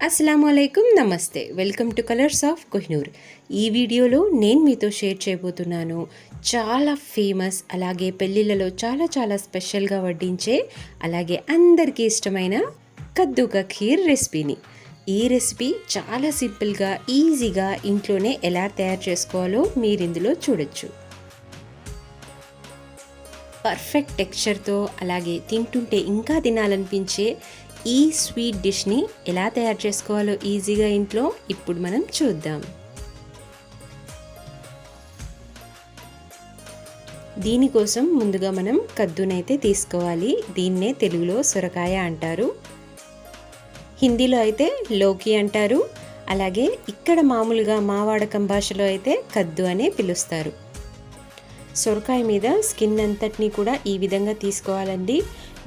అస్సలాముఅలైకుం నమస్తే welcome to colours of Kohinoor. ఈ వీడియోలో నేను మీతో షేర్ చేయబోతున్నాను చాలా ఫేమస్, అలాగే పెళ్ళిళ్ళలో చాలా చాలా స్పెషల్గా వడ్డించే, అలాగే అందరికీ ఇష్టమైన కద్దు కా ఖీర్ రెసిపీని. ఈ రెసిపీ చాలా సింపుల్గా ఈజీగా ఇంట్లోనే ఎలా తయారు చేసుకోవాలో మీరు ఇందులో చూడొచ్చు. పర్ఫెక్ట్ టెక్స్చర్తో, అలాగే తింటుంటే ఇంకా తినాలనిపించే ఈ స్వీట్ డిష్ని ఎలా తయారు చేసుకోవాలో ఈజీగా ఇంట్లో ఇప్పుడు మనం చూద్దాం. దీనికోసం ముందుగా మనం కద్దునైతే తీసుకోవాలి. దీన్నే తెలుగులో సొరకాయ అంటారు, హిందీలో అయితే లోకి అంటారు, అలాగే ఇక్కడ మామూలుగా మా వాడకం భాషలో అయితే కద్దు అనే పిలుస్తారు. సొరకాయ మీద స్కిన్ అంతటినీ కూడా ఈ విధంగా తీసుకోవాలండి.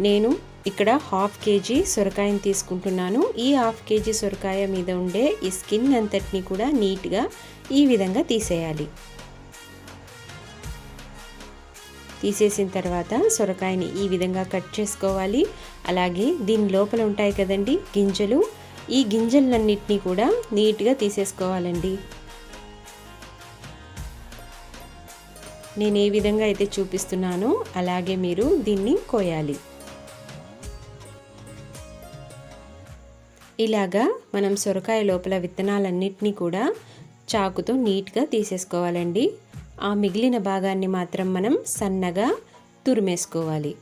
నేను ఇక్కడ 1/2 kg సొరకాయని తీసుకుంటున్నాను. ఈ 1/2 kg సొరకాయ మీద ఉండే ఈ స్కిన్ అంతటినీ కూడా నీట్గా ఈ విధంగా తీసేయాలి. తీసేసిన తర్వాత సొరకాయని ఈ విధంగా కట్ చేసుకోవాలి. అలాగే దీని లోపల ఉంటాయి కదండి గింజలు, ఈ గింజలన్నిటినీ కూడా నీట్గా తీసేసుకోవాలండి. నేను ఏ విధంగా అయితే చూపిస్తున్నానో అలాగే మీరు దీన్ని కోయాలి. ఇలాగా మనం సొరకాయ లోపల విత్తనాలన్నిటినీ కూడా చాకుతో నీట్గా తీసేసుకోవాలండి. ఆ మిగిలిన భాగాన్ని మాత్రం మనం సన్నగా తురిమేసుకోవాలి.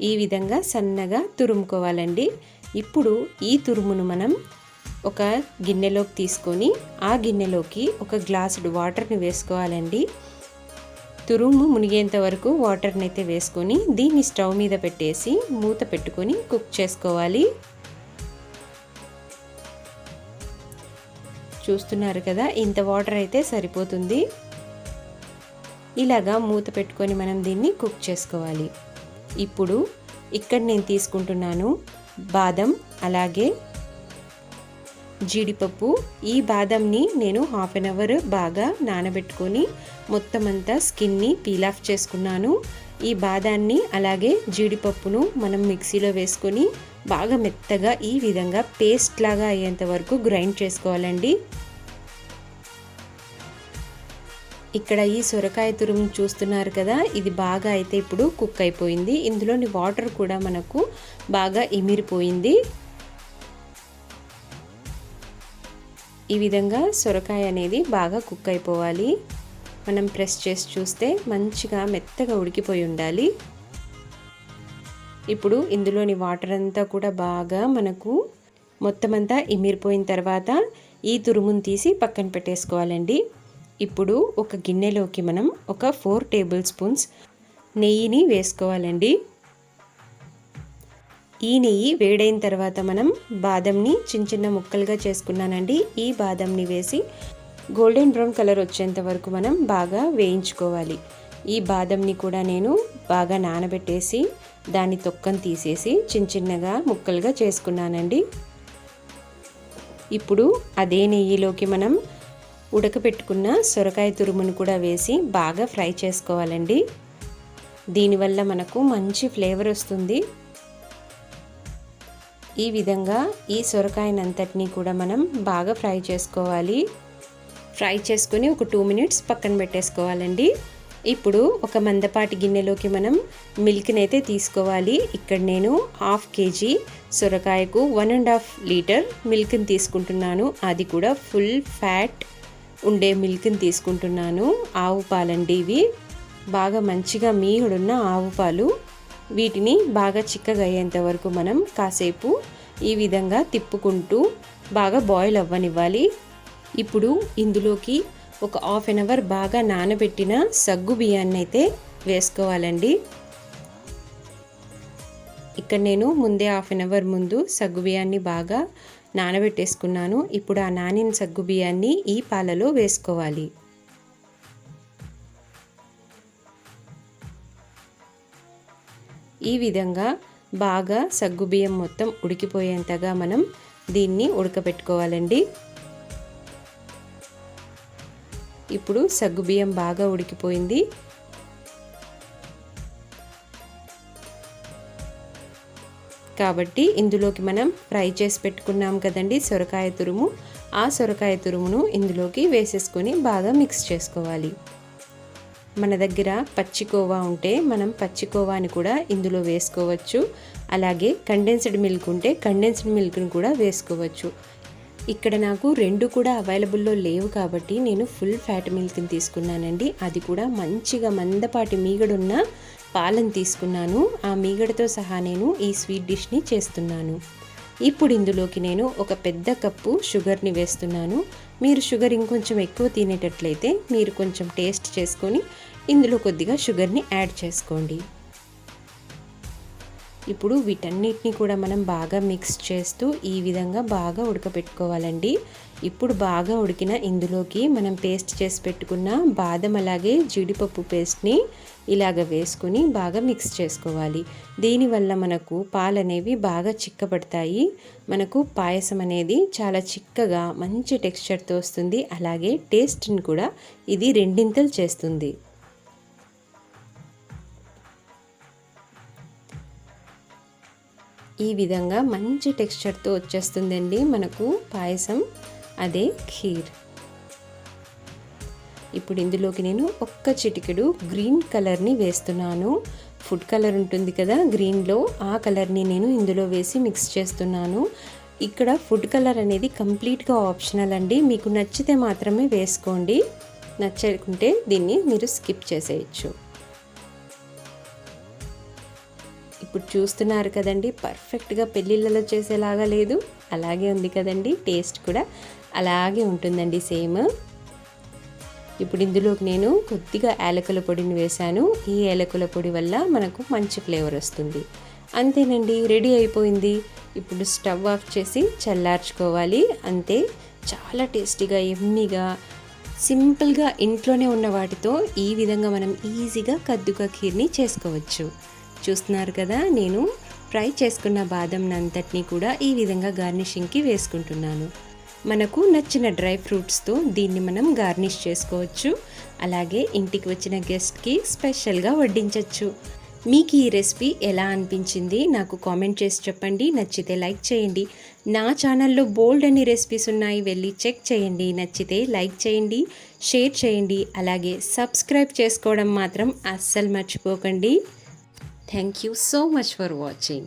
ఈ విధంగా సన్నగా తురుముకోవాలండి. ఇప్పుడు ఈ తురుమును మనం ఒక గిన్నెలోకి తీసుకొని ఆ గిన్నెలోకి ఒక గ్లాసుడు వాటర్ని వేసుకోవాలండి. తురుము మునిగేంత వరకు వాటర్ని అయితే వేసుకొని దీన్ని స్టవ్ మీద పెట్టేసి మూత పెట్టుకొని కుక్ చేసుకోవాలి. చూస్తున్నారు కదా, ఇంత వాటర్ అయితే సరిపోతుంది. ఇలాగా మూత పెట్టుకొని మనం దీన్ని కుక్ చేసుకోవాలి. ఇప్పుడు ఇక్కడ నేను తీసుకుంటున్నాను బాదం, అలాగే జీడిపప్పు. ఈ బాదంని నేను 1/2 అవర్ బాగా నానబెట్టుకొని మొత్తం అంతా స్కిన్ని పీల్ ఆఫ్ చేసుకున్నాను. ఈ బాదాన్ని అలాగే జీడిపప్పును మనం మిక్సీలో వేసుకొని బాగా మెత్తగా ఈ విధంగా పేస్ట్ లాగా అయ్యేంత వరకు గ్రైండ్ చేసుకోవాలండి. ఇక్కడ ఈ సొరకాయ తురుము చూస్తున్నారు కదా, ఇది బాగా అయితే ఇప్పుడు కుక్ అయిపోయింది. ఇందులోని వాటర్ కూడా మనకు బాగా ఇమిరిపోయింది. ఈ విధంగా సొరకాయ అనేది బాగా కుక్ అయిపోవాలి. మనం ప్రెస్ చేసి చూస్తే మంచిగా మెత్తగా ఉడికిపోయి ఉండాలి. ఇప్పుడు ఇందులోని వాటర్ అంతా కూడా బాగా మనకు మొత్తం అంతా ఇమిరిపోయిన తర్వాత ఈ తురుమును తీసి పక్కన పెట్టేసుకోవాలండి. ఇప్పుడు ఒక గిన్నెలోకి మనం ఒక 4 టేబుల్ స్పూన్స్ నెయ్యిని వేసుకోవాలండి. ఈ నెయ్యి వేడైన తర్వాత మనం బాదంని చిన్న చిన్న ముక్కలుగా చేసుకున్నానండి. ఈ బాదంని వేసి గోల్డెన్ బ్రౌన్ కలర్ వచ్చేంత వరకు మనం బాగా వేయించుకోవాలి. ఈ బాదంని కూడా నేను బాగా నానబెట్టేసి దాని తొక్కను తీసేసి చిన్న చిన్నగా ముక్కలుగా చేసుకున్నానండి. ఇప్పుడు అదే నెయ్యిలోకి మనం ఉడకపెట్టుకున్న సొరకాయ తురుమును కూడా వేసి బాగా ఫ్రై చేసుకోవాలండి. దీనివల్ల మనకు మంచి ఫ్లేవర్ వస్తుంది. ఈ విధంగా ఈ సొరకాయనంతటినీ కూడా మనం బాగా ఫ్రై చేసుకోవాలి. ఫ్రై చేసుకొని ఒక 2 minutes పక్కన పెట్టేసుకోవాలండి. ఇప్పుడు ఒక మందపాటి గిన్నెలోకి మనం మిల్క్ని అయితే తీసుకోవాలి. ఇక్కడ నేను 1/2 kg సొరకాయకు 1.5 లీటర్ మిల్క్ని తీసుకుంటున్నాను. అది కూడా ఫుల్ ఫ్యాట్ ఉండే మిల్క్ని తీసుకుంటున్నాను. ఆవు పాలండి ఇవి, బాగా మంచిగా మీగడున్న ఆవు పాలు. వీటిని బాగా చిక్కగా అయ్యేంత వరకు మనం కాసేపు ఈ విధంగా తిప్పుకుంటూ బాగా బాయిల్ అవ్వనివ్వాలి. ఇప్పుడు ఇందులోకి ఒక 1/2 అవర్ బాగా నానబెట్టిన సగ్గు బియ్యాన్ని అయితే వేసుకోవాలండి. ఇక్కడ నేను ముందే 1/2 అవర్ ముందు సగ్గు బియ్యాన్ని బాగా నానబెట్టేసుకున్నాను. ఇప్పుడు ఆ నానిన సగ్గు బియ్యాన్ని ఈ పాలలో వేసుకోవాలి. ఈ విధంగా బాగా సగ్గుబియ్యం మొత్తం ఉడికిపోయేంతగా మనం దీన్ని ఉడకబెట్టుకోవాలండి. ఇప్పుడు సగ్గుబియ్యం బాగా ఉడికిపోయింది. కాబట్టి ఇందులోకి మనం ఫ్రై చేసి పెట్టుకున్నాం కదండి సొరకాయ తురుము, ఆ సొరకాయ తురుమును ఇందులోకి వేసేసుకొని బాగా మిక్స్ చేసుకోవాలి. మన దగ్గర పచ్చికోవా ఉంటే మనం పచ్చికోవాని కూడా ఇందులో వేసుకోవచ్చు. అలాగే కండెన్స్డ్ మిల్క్ ఉంటే కండెన్స్డ్ మిల్క్ని కూడా వేసుకోవచ్చు. ఇక్కడ నాకు 2 కూడా అవైలబుల్లో లేవు కాబట్టి నేను ఫుల్ ఫ్యాట్ మిల్క్ని తీసుకున్నానండి. అది కూడా మంచిగా మందపాటి మీగడున్న పాలను తీసుకున్నాను. ఆ మీగడతో సహా నేను ఈ స్వీట్ డిష్ని చేస్తున్నాను. ఇప్పుడు ఇందులోకి నేను ఒక పెద్ద కప్పు షుగర్ని వేస్తున్నాను. మీరు షుగర్ ఇంకొంచెం ఎక్కువ తినేటట్లయితే మీరు కొంచెం టేస్ట్ చేసుకొని ఇందులో కొద్దిగా షుగర్ని యాడ్ చేసుకోండి. ఇప్పుడు వీటన్నిటిని కూడా మనం బాగా మిక్స్ చేస్తూ ఈ విధంగా బాగా ఉడకపెట్టుకోవాలండి. ఇప్పుడు బాగా ఉడికిన ఇందులోకి మనం పేస్ట్ చేసి పెట్టుకున్న బాదం అలాగే జీడిపప్పు పేస్ట్ని ఇలాగ వేసుకుని బాగా మిక్స్ చేసుకోవాలి. దీనివల్ల మనకు పాలు అనేవి బాగా చిక్కబడతాయి. మనకు పాయసం అనేది చాలా చిక్కగా మంచి టెక్స్చర్తో వస్తుంది. అలాగే టేస్ట్ని కూడా ఇది రెండింతలు చేస్తుంది. ఈ విధంగా మంచి టెక్స్చర్తో వచ్చేస్తుందండి మనకు పాయసం, అదే ఖీర్. ఇప్పుడు ఇందులోకి నేను ఒక్క చిటికెడు గ్రీన్ కలర్ని వేస్తున్నాను. ఫుడ్ కలర్ ఉంటుంది కదా గ్రీన్లో, ఆ కలర్ని నేను ఇందులో వేసి మిక్స్ చేస్తున్నాను. ఇక్కడ ఫుడ్ కలర్ అనేది కంప్లీట్గా ఆప్షనల్ అండి. మీకు నచ్చితే మాత్రమే వేసుకోండి, నచ్చకుంటే దీన్ని మీరు స్కిప్ చేసేయచ్చు. ఇప్పుడు చూస్తున్నారు కదండి, పర్ఫెక్ట్గా పెళ్ళిళ్ళలో చేసేలాగా లేదు, అలాగే ఉంది కదండి. టేస్ట్ కూడా అలాగే ఉంటుందండి సేమ్. ఇప్పుడు ఇందులోకి నేను కొద్దిగా యాలకుల పొడిని వేశాను. ఈ యాలకుల పొడి వల్ల మనకు మంచి ఫ్లేవర్ వస్తుంది. అంతేనండి, రెడీ అయిపోయింది. ఇప్పుడు స్టవ్ ఆఫ్ చేసి చల్లార్చుకోవాలి. అంతే, చాలా టేస్టీగా యమ్మీగా సింపుల్గా ఇంట్లోనే ఉన్న వాటితో ఈ విధంగా మనం ఈజీగా కద్దుకా ఖీర్ని చేసుకోవచ్చు. చూస్తున్నారు కదా, నేను ఫ్రై చేసుకున్న బాదం అంతటిని కూడా ఈ విధంగా గార్నిషింగ్కి వేసుకుంటున్నాను. మనకు నచ్చిన డ్రై ఫ్రూట్స్తో దీన్ని మనం గార్నిష్ చేసుకోవచ్చు. అలాగే ఇంటికి వచ్చిన గెస్ట్కి స్పెషల్గా వడ్డించవచ్చు. మీకు ఈ రెసిపీ ఎలా అనిపించింది నాకు కామెంట్ చేసి చెప్పండి. నచ్చితే లైక్ చేయండి. నా ఛానల్లో బోల్డ్ అన్ని రెసిపీస్ ఉన్నాయి, వెళ్ళి చెక్ చేయండి. నచ్చితే లైక్ చేయండి, షేర్ చేయండి, అలాగే సబ్స్క్రైబ్ చేసుకోవడం మాత్రం అస్సలు మర్చిపోకండి. Thank you so much for watching.